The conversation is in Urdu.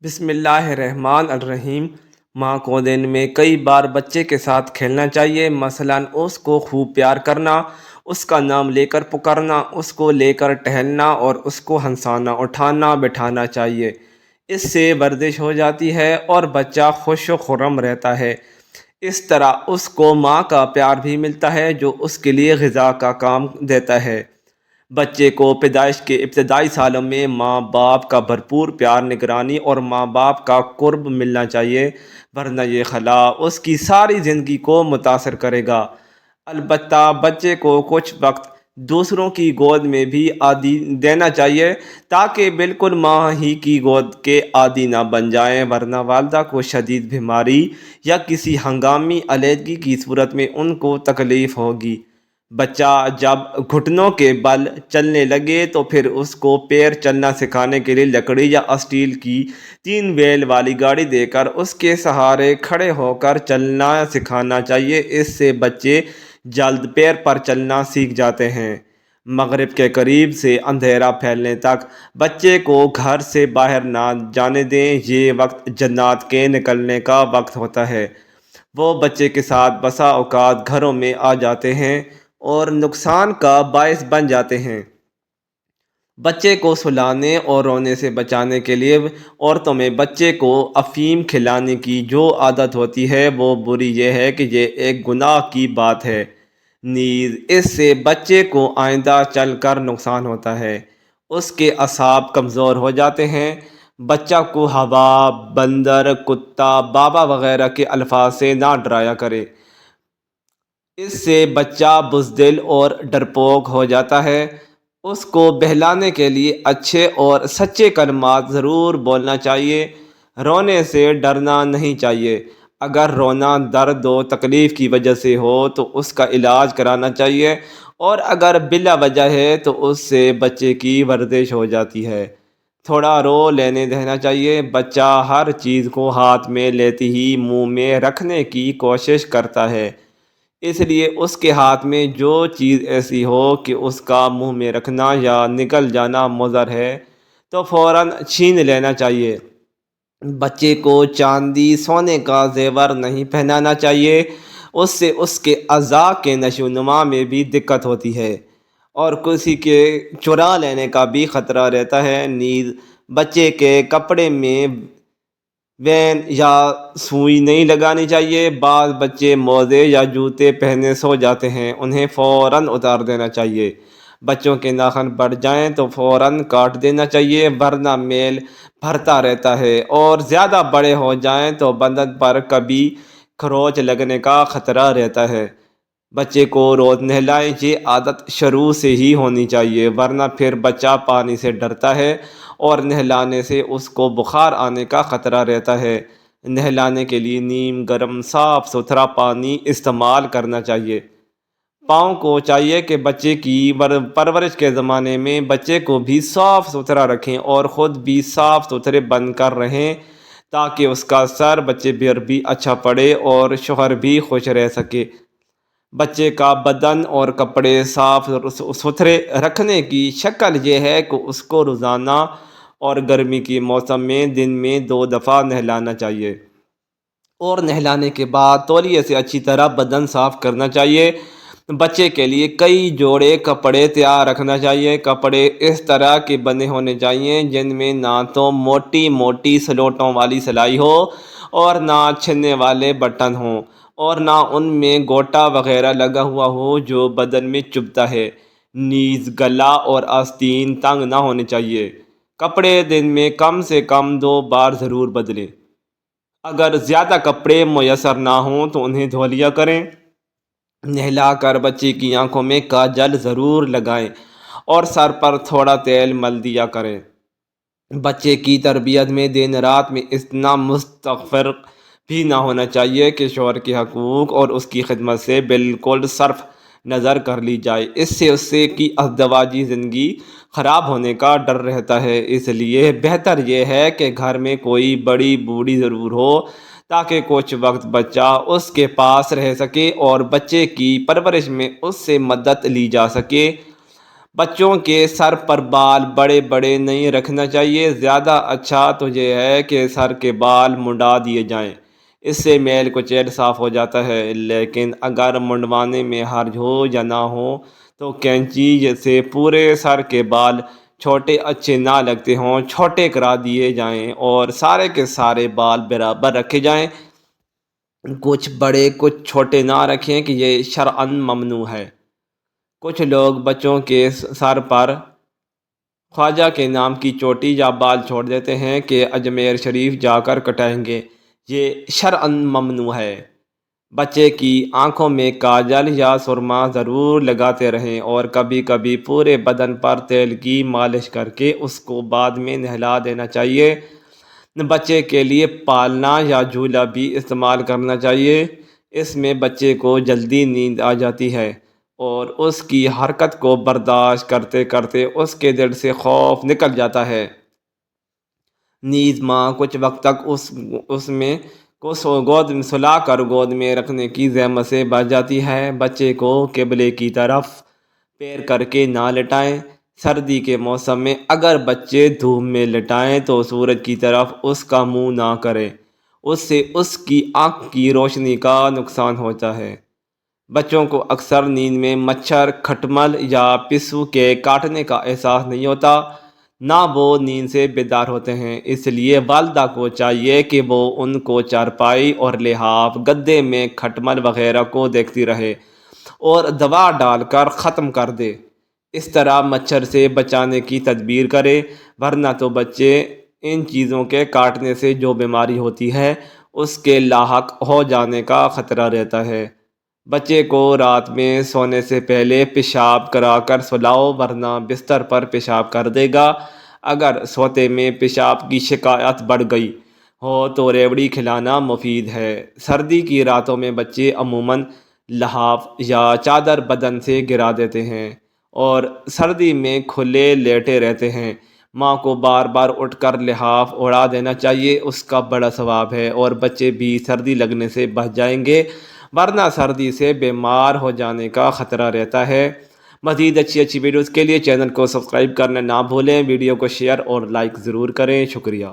بسم اللہ الرحمن الرحیم۔ ماں کو دن میں کئی بار بچے کے ساتھ کھیلنا چاہیے، مثلاً اس کو خوب پیار کرنا، اس کا نام لے کر پکارنا، اس کو لے کر ٹہلنا اور اس کو ہنسانا اٹھانا بٹھانا چاہیے۔ اس سے ورزش ہو جاتی ہے اور بچہ خوش و خرم رہتا ہے۔ اس طرح اس کو ماں کا پیار بھی ملتا ہے جو اس کے لیے غذا کا کام دیتا ہے۔ بچے کو پیدائش کے ابتدائی سالوں میں ماں باپ کا بھرپور پیار، نگرانی اور ماں باپ کا قرب ملنا چاہیے، ورنہ یہ خلا اس کی ساری زندگی کو متاثر کرے گا۔ البتہ بچے کو کچھ وقت دوسروں کی گود میں بھی عادی دینا چاہیے تاکہ بالکل ماں ہی کی گود کے عادی نہ بن جائیں، ورنہ والدہ کو شدید بیماری یا کسی ہنگامی علیحدگی کی صورت میں ان کو تکلیف ہوگی۔ بچہ جب گھٹنوں کے بل چلنے لگے تو پھر اس کو پیر چلنا سکھانے کے لیے لکڑی یا اسٹیل کی 3 وہیل والی گاڑی دے کر اس کے سہارے کھڑے ہو کر چلنا سکھانا چاہیے۔ اس سے بچے جلد پیر پر چلنا سیکھ جاتے ہیں۔ مغرب کے قریب سے اندھیرا پھیلنے تک بچے کو گھر سے باہر نہ جانے دیں، یہ وقت جنات کے نکلنے کا وقت ہوتا ہے۔ وہ بچے کے ساتھ بسا اوقات گھروں میں آ جاتے ہیں اور نقصان کا باعث بن جاتے ہیں۔ بچے کو سلانے اور رونے سے بچانے کے لیے عورتوں میں بچے کو افیم کھلانے کی جو عادت ہوتی ہے وہ بری یہ ہے کہ یہ ایک گناہ کی بات ہے۔ نیز اس سے بچے کو آئندہ چل کر نقصان ہوتا ہے، اس کے اعصاب کمزور ہو جاتے ہیں۔ بچہ کو ہوا، بندر، کتا، بابا وغیرہ کے الفاظ سے نہ ڈرایا کرے، اس سے بچہ بزدل اور ڈرپوک ہو جاتا ہے۔ اس کو بہلانے کے لیے اچھے اور سچے کلمات ضرور بولنا چاہیے۔ رونے سے ڈرنا نہیں چاہیے۔ اگر رونا درد و تکلیف کی وجہ سے ہو تو اس کا علاج کرانا چاہیے، اور اگر بلا وجہ ہے تو اس سے بچے کی ورزش ہو جاتی ہے۔ تھوڑا رو لینے دینا چاہیے۔ بچہ ہر چیز کو ہاتھ میں لیتے ہی منہ میں رکھنے کی کوشش کرتا ہے، اس لیے اس کے ہاتھ میں جو چیز ایسی ہو کہ اس کا منہ میں رکھنا یا نگل جانا مضر ہے تو فوراً چھین لینا چاہیے۔ بچے کو چاندی سونے کا زیور نہیں پہنانا چاہیے، اس سے اس کے اعضاء کے نشو و نما میں بھی دقت ہوتی ہے اور کسی کے چرا لینے کا بھی خطرہ رہتا ہے۔ نیز بچے کے کپڑے میں وین یا سوئی نہیں لگانی چاہیے۔ بعض بچے موزے یا جوتے پہنے سو جاتے ہیں، انہیں فوراً اتار دینا چاہیے۔ بچوں کے ناخن بڑھ جائیں تو فوراً کاٹ دینا چاہیے، ورنہ میل بھرتا رہتا ہے، اور زیادہ بڑے ہو جائیں تو بدن پر کبھی کھروچ لگنے کا خطرہ رہتا ہے۔ بچے کو روز نہلائیں، یہ عادت شروع سے ہی ہونی چاہیے، ورنہ پھر بچہ پانی سے ڈرتا ہے اور نہلانے سے اس کو بخار آنے کا خطرہ رہتا ہے۔ نہلانے کے لیے نیم گرم صاف ستھرا پانی استعمال کرنا چاہیے۔ پاؤں کو چاہیے کہ بچے کی پرورش کے زمانے میں بچے کو بھی صاف ستھرا رکھیں اور خود بھی صاف ستھرے بن کر رہیں، تاکہ اس کا سر بچے پر بھی اچھا پڑے اور شوہر بھی خوش رہ سکے۔ بچے کا بدن اور کپڑے صاف ستھرے رکھنے کی شکل یہ ہے کہ اس کو روزانہ اور گرمی کے موسم میں دن میں 2 دفعہ نہلانا چاہیے، اور نہلانے کے بعد تولیے سے اچھی طرح بدن صاف کرنا چاہیے۔ بچے کے لیے کئی جوڑے کپڑے تیار رکھنا چاہیے۔ کپڑے اس طرح کے بنے ہونے چاہیے جن میں نہ تو موٹی موٹی سلوٹوں والی سلائی ہو اور نہ چھلنے والے بٹن ہوں، اور نہ ان میں گوٹا وغیرہ لگا ہوا ہو جو بدن میں چبھتا ہے۔ نیز گلا اور آستین تنگ نہ ہونے چاہیے۔ کپڑے دن میں کم سے کم 2 بار ضرور بدلیں۔ اگر زیادہ کپڑے میسر نہ ہوں تو انہیں دھو لیا کریں۔ نہلا کر بچے کی آنکھوں میں کاجل ضرور لگائیں اور سر پر تھوڑا تیل مل دیا کریں۔ بچے کی تربیت میں دن رات میں اتنا مستغرق بھی نہ ہونا چاہیے کہ شوہر کے حقوق اور اس کی خدمت سے بالکل صرف نظر کر لی جائے۔ اس سے کی ازدواجی زندگی خراب ہونے کا ڈر رہتا ہے۔ اس لیے بہتر یہ ہے کہ گھر میں کوئی بڑی بوڑھی ضرور ہو تاکہ کچھ وقت بچہ اس کے پاس رہ سکے اور بچے کی پرورش میں اس سے مدد لی جا سکے۔ بچوں کے سر پر بال بڑے بڑے نہیں رکھنا چاہیے، زیادہ اچھا تو یہ ہے کہ سر کے بال منڈا دیے جائیں، اس سے میل کچیل صاف ہو جاتا ہے۔ لیکن اگر منڈوانے میں حرج ہو یا نہ ہو تو کینچی سے پورے سر کے بال چھوٹے اچھے نہ لگتے ہوں چھوٹے کرا دیے جائیں اور سارے کے سارے بال برابر رکھے جائیں، کچھ بڑے کچھ چھوٹے نہ رکھیں کہ یہ شرعاً ممنوع ہے۔ کچھ لوگ بچوں کے سر پر خواجہ کے نام کی چوٹی یا بال چھوڑ دیتے ہیں کہ اجمیر شریف جا کر کٹائیں گے، یہ شرعاً ممنوع ہے۔ بچے کی آنکھوں میں کاجل یا سرما ضرور لگاتے رہیں اور کبھی کبھی پورے بدن پر تیل کی مالش کر کے اس کو بعد میں نہلا دینا چاہیے۔ بچے کے لیے پالنا یا جھولا بھی استعمال کرنا چاہیے، اس میں بچے کو جلدی نیند آ جاتی ہے اور اس کی حرکت کو برداشت کرتے کرتے اس کے دل سے خوف نکل جاتا ہے۔ نیز ماں کچھ وقت تک اس میں کو گود میں سلا کر گود میں رکھنے کی زحمت سے بچ جاتی ہے۔ بچے کو قبلے کی طرف پیر کر کے نہ لٹائیں۔ سردی کے موسم میں اگر بچے دھوپ میں لٹائیں تو سورج کی طرف اس کا منہ نہ کریں، اس سے اس کی آنکھ کی روشنی کا نقصان ہوتا ہے۔ بچوں کو اکثر نیند میں مچھر، کھٹمل یا پسو کے کاٹنے کا احساس نہیں ہوتا، نہ وہ نیند سے بیدار ہوتے ہیں، اس لیے والدہ کو چاہیے کہ وہ ان کو چارپائی اور لحاف گدے میں کھٹمل وغیرہ کو دیکھتی رہے اور دوا ڈال کر ختم کر دے۔ اس طرح مچھر سے بچانے کی تدبیر کرے، ورنہ تو بچے ان چیزوں کے کاٹنے سے جو بیماری ہوتی ہے اس کے لاحق ہو جانے کا خطرہ رہتا ہے۔ بچے کو رات میں سونے سے پہلے پیشاب کرا کر سلاؤ، ورنہ بستر پر پیشاب کر دے گا۔ اگر سوتے میں پیشاب کی شکایت بڑھ گئی ہو تو ریوڑی کھلانا مفید ہے۔ سردی کی راتوں میں بچے عموماً لحاف یا چادر بدن سے گرا دیتے ہیں اور سردی میں کھلے لیٹے رہتے ہیں۔ ماں کو بار بار اٹھ کر لحاف اڑا دینا چاہیے، اس کا بڑا ثواب ہے اور بچے بھی سردی لگنے سے بچ جائیں گے، ورنہ سردی سے بیمار ہو جانے کا خطرہ رہتا ہے۔ مزید اچھی ویڈیوز کے لیے چینل کو سبسکرائب کرنا نہ بھولیں، ویڈیو کو شیئر اور لائک ضرور کریں۔ شکریہ۔